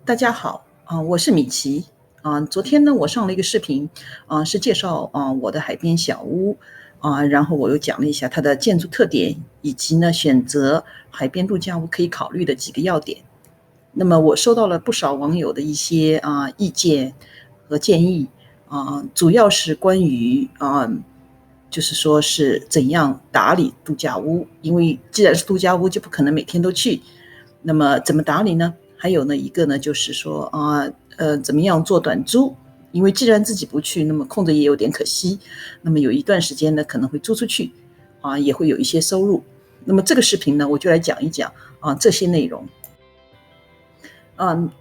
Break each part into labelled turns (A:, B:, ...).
A: 大家好我是米奇昨天呢，我上了一个视频是介绍我的海边小屋然后我又讲了一下它的建筑特点，以及呢选择海边度假屋可以考虑的几个要点。那么我收到了不少网友的一些意见和建议主要是关于就是说是怎样打理度假屋，因为既然是度假屋，就不可能每天都去。那么怎么打理呢？还有呢，一个呢就是说怎么样做短租？因为既然自己不去，那么空着也有点可惜。那么有一段时间呢，可能会租出去也会有一些收入。那么这个视频呢，我就来讲一讲这些内容。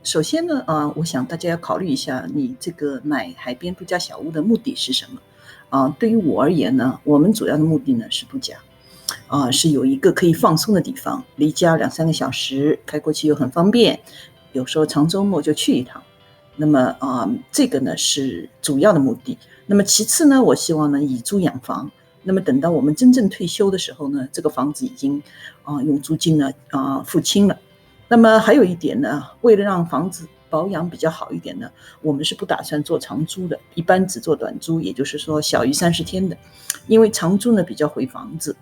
A: 首先呢，我想大家要考虑一下，你这个买海边度假小屋的目的是什么？对于我而言呢，我们主要的目的呢是度假，是有一个可以放松的地方，离家2-3个小时，开过去又很方便，有时候长周末就去一趟。那么这个呢是主要的目的。那么其次呢，我希望呢以租养房。那么等到我们真正退休的时候呢，这个房子已经用租金呢付清了。那么还有一点呢，为了让房子保养比较好一点呢，我们是不打算做长租的，一般只做短租，也就是说小于30天的，因为长租呢比较毁房子。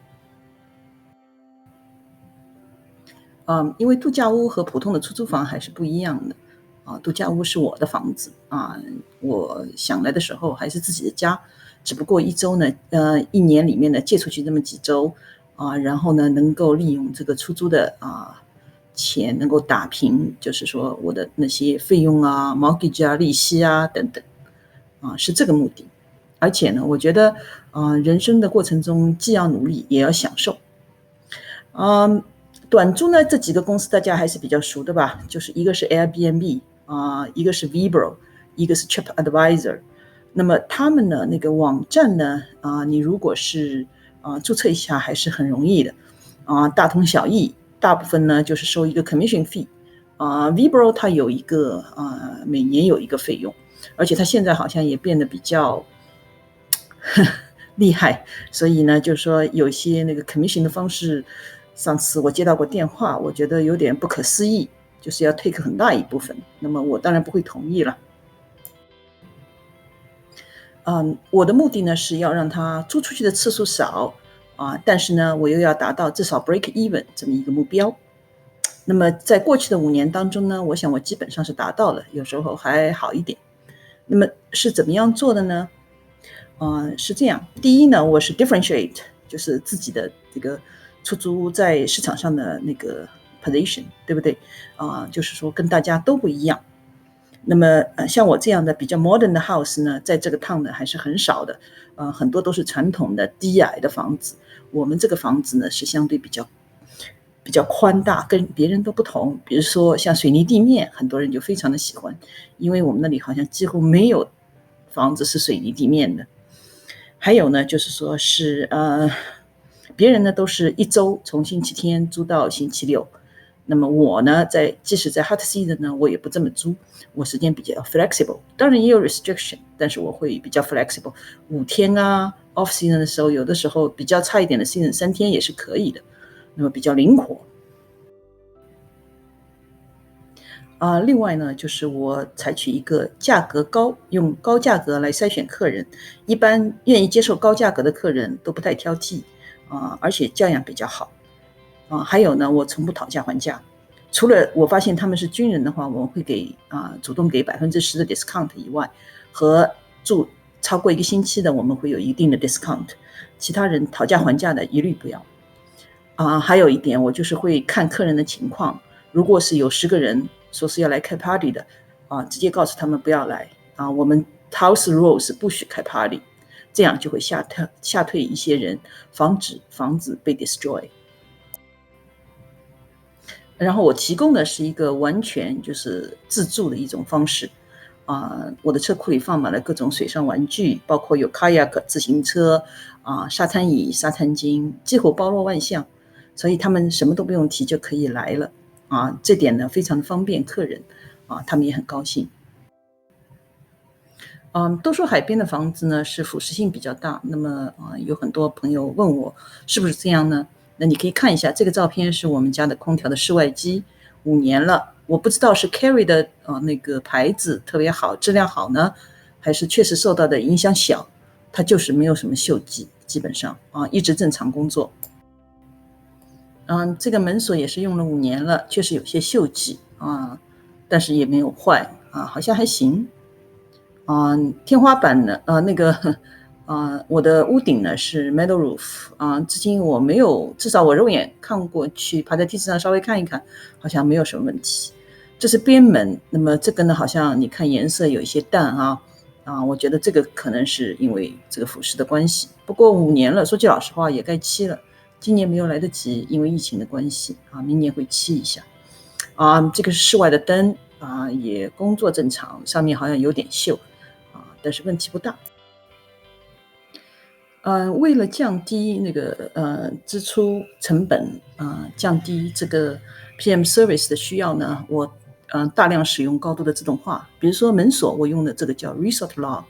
A: 因为度假屋和普通的出租房还是不一样的度假屋是我的房子我想来的时候还是自己的家，只不过一周呢一年里面呢借出去这么几周然后呢能够利用这个出租的钱能够打平，就是说我的那些费用mortgage 利息等等是这个目的。而且呢，我觉得人生的过程中既要努力也要享受。短租呢，这几个公司大家还是比较熟的吧，就是一个是 Airbnb 一个是 Vrbo， 一个是 TripAdvisor。那么他们的那个网站呢你如果是注册一下还是很容易的大同小异，大部分呢就是收一个 commission fee Vrbo 它有一个每年有一个费用，而且它现在好像也变得比较厉害，所以呢就是说有些那个 commission 的方式，上次我接到过电话，我觉得有点不可思议，就是要 take 很大一部分，那么我当然不会同意了。我的目的呢是要让它租出去的次数少但是呢我又要达到至少 break even 这么一个目标。那么在过去的5年当中呢，我想我基本上是达到了，有时候还好一点。那么是怎么样做的呢？是这样，第一呢，我是 differentiate， 就是自己的这个出租在市场上的那个 position， 对不对就是说跟大家都不一样。那么像我这样的比较 modern 的 house 呢，在这个 town 呢还是很少的很多都是传统的低矮的房子。我们这个房子呢是相对比较宽大，跟别人都不同。比如说像水泥地面，很多人就非常的喜欢，因为我们那里好像几乎没有房子是水泥地面的。还有呢，就是说是别人呢都是一周从星期天租到星期六，那么我呢即使在 hot season 呢，我也不这么租，我时间比较 flexible， 当然也有 restriction， 但是我会比较 flexible， 5天off season 的时候，有的时候比较差一点的 season 3天也是可以的，那么比较灵活。另外呢，就是我采取一个价格高，用高价格来筛选客人，一般愿意接受高价格的客人都不太挑剔而且教养比较好还有呢，我从不讨价还价，除了我发现他们是军人的话，我们会主动给10%的 discount 以外，和住超过1个星期的，我们会有一定的 discount， 其他人讨价还价的一律不要还有一点，我就是会看客人的情况，如果是有10个人说是要来开 party 的直接告诉他们不要来我们 house rule 是不许开 party， 这样就会吓退一些人，防止房子被 destroy。然后我提供的是一个完全就是自助的一种方式我的车库里放满了各种水上玩具，包括有 kayak 自行车沙滩椅、沙滩巾，几乎包罗万象，所以他们什么都不用提就可以来了这点呢非常的方便客人他们也很高兴。都说海边的房子呢是腐蚀性比较大，那么有很多朋友问我是不是这样呢？那你可以看一下这个照片，是我们家的空调的室外机，5年了我不知道是 Carry 的那个牌子特别好，质量好呢，还是确实受到的影响小，它就是没有什么锈迹，基本上一直正常工作。这个门锁也是用了5年了，确实有些锈迹但是也没有坏好像还行。天花板呢，我的屋顶呢是 metal roof 至今我没有，至少我肉眼看过去，爬在梯子上稍微看一看，好像没有什么问题。这是边门，那么这个呢，好像你看颜色有一些淡我觉得这个可能是因为这个腐蚀的关系。不过5年了，说句老实话也该漆了，今年没有来得及，因为疫情的关系明年会漆一下。这个是室外的灯也工作正常，上面好像有点锈但是问题不大。为了降低那个支出成本降低这个 PM service 的需要呢，我大量使用高度的自动化。比如说门锁，我用的这个叫 Resort Lock，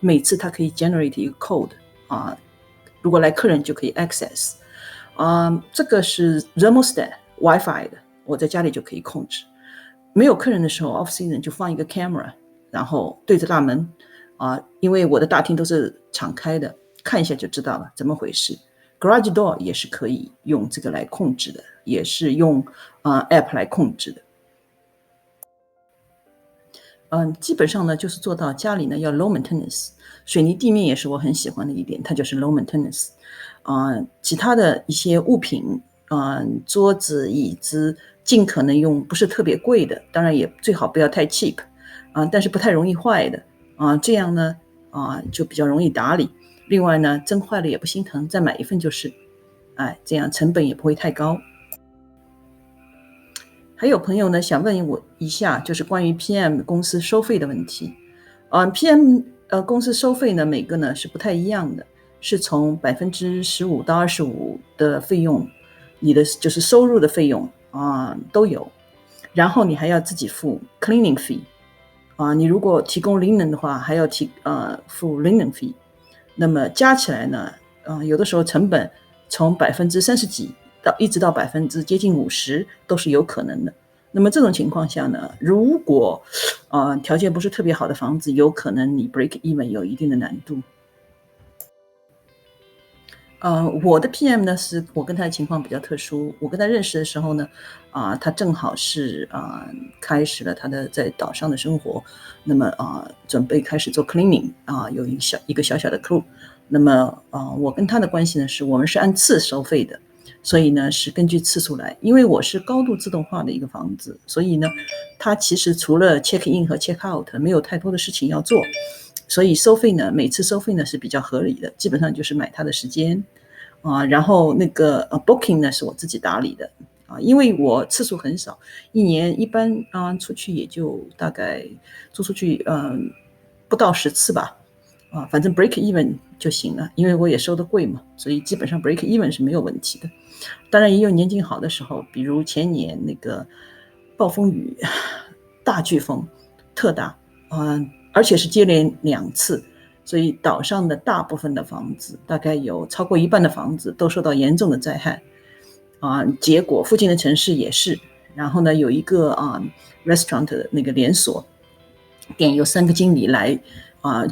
A: 每次它可以 generate 一个 code如果来客人就可以 access。这个是 thermostat Wi-Fi 的，我在家里就可以控制。没有客人的时候 off season 就放一个 camera， 然后对着大门因为我的大厅都是敞开的，看一下就知道了怎么回事。Garage door 也是可以用这个来控制的，也是用app 来控制的。基本上呢就是做到家里呢要 low maintenance， 水泥地面也是我很喜欢的一点，它就是 low maintenance。其他的一些物品桌子椅子尽可能用不是特别贵的，当然也最好不要太 cheap但是不太容易坏的这样呢就比较容易打理。另外呢真坏了也不心疼，再买一份就是这样成本也不会太高。还有朋友呢想问我一下，就是关于 PM 公司收费的问题。PM 公司收费呢每个呢是不太一样的，是从15%到25%的费用，你的就是收入的费用都有。然后你还要自己付 cleaning fee你如果提供 linen 的话还要付 linen fee。那么加起来呢有的时候成本从30%几到一直到接近50%都是有可能的。那么这种情况下呢，如果条件不是特别好的房子，有可能你 break even 有一定的难度。我的 PM 呢是我跟他的情况比较特殊，我跟他认识的时候呢他正好是开始了他的在岛上的生活，那么准备开始做 cleaning 有一个小小的 crew。那么我跟他的关系呢是我们是按次收费的，所以呢是根据次数来。因为我是高度自动化的一个房子，所以呢他其实除了 check in 和 check out 没有太多的事情要做，所以收费呢每次收费呢是比较合理的，基本上就是买他的时间然后那个booking 呢是我自己打理的因为我次数很少，一年一般出去也就大概租出去不到10次吧反正 break even 就行了，因为我也收得贵嘛，所以基本上 break even 是没有问题的。当然也有年景好的时候，比如前年那个暴风雨大飓风特大而且是接连2次，所以岛上的大部分的房子大概有超过一半的房子都受到严重的灾害结果附近的城市也是。然后呢有一个restaurant 的那个连锁店有3个经理来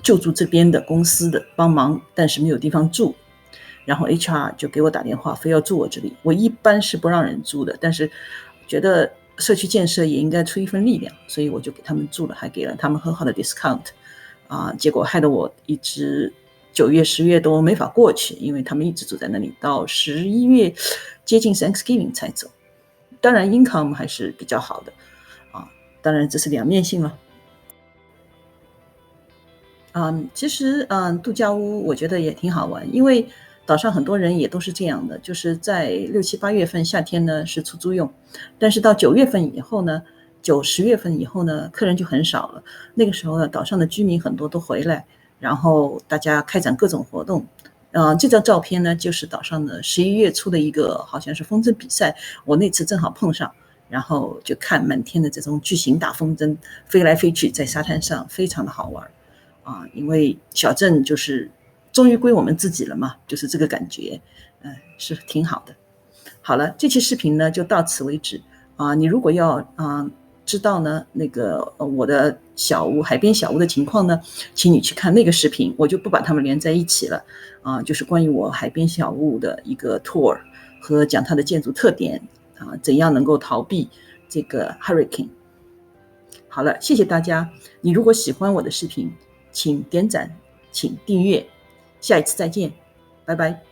A: 救助这边的公司的帮忙，但是没有地方住，然后 HR 就给我打电话非要住我这里。我一般是不让人住的，但是觉得社区建设也应该出一份力量，所以我就给他们住了，还给了他们很好的 discount结果害得我一直9月10月都没法过去，因为他们一直住在那里，到11月接近 Thanksgiving 才走。当然 income 还是比较好的当然这是两面性了其实度假屋我觉得也挺好玩，因为岛上很多人也都是这样的，就是在6、7、8月份夏天呢是出租用，但是到9月份以后呢9、10月份以后呢客人就很少了。那个时候呢岛上的居民很多都回来，然后大家开展各种活动这张照片呢就是岛上的11月初的一个好像是风筝比赛，我那次正好碰上，然后就看满天的这种巨型大风筝飞来飞去在沙滩上，非常的好玩因为小镇就是终于归我们自己了嘛，就是这个感觉是挺好的。好了，这期视频呢就到此为止你如果要知道呢那个我的小屋海边小屋的情况呢，请你去看那个视频，我就不把它们连在一起了就是关于我海边小屋的一个 tour 和讲它的建筑特点怎样能够逃避这个 hurricane。好了，谢谢大家。你如果喜欢我的视频，请点赞，请订阅。下一次再见，拜拜。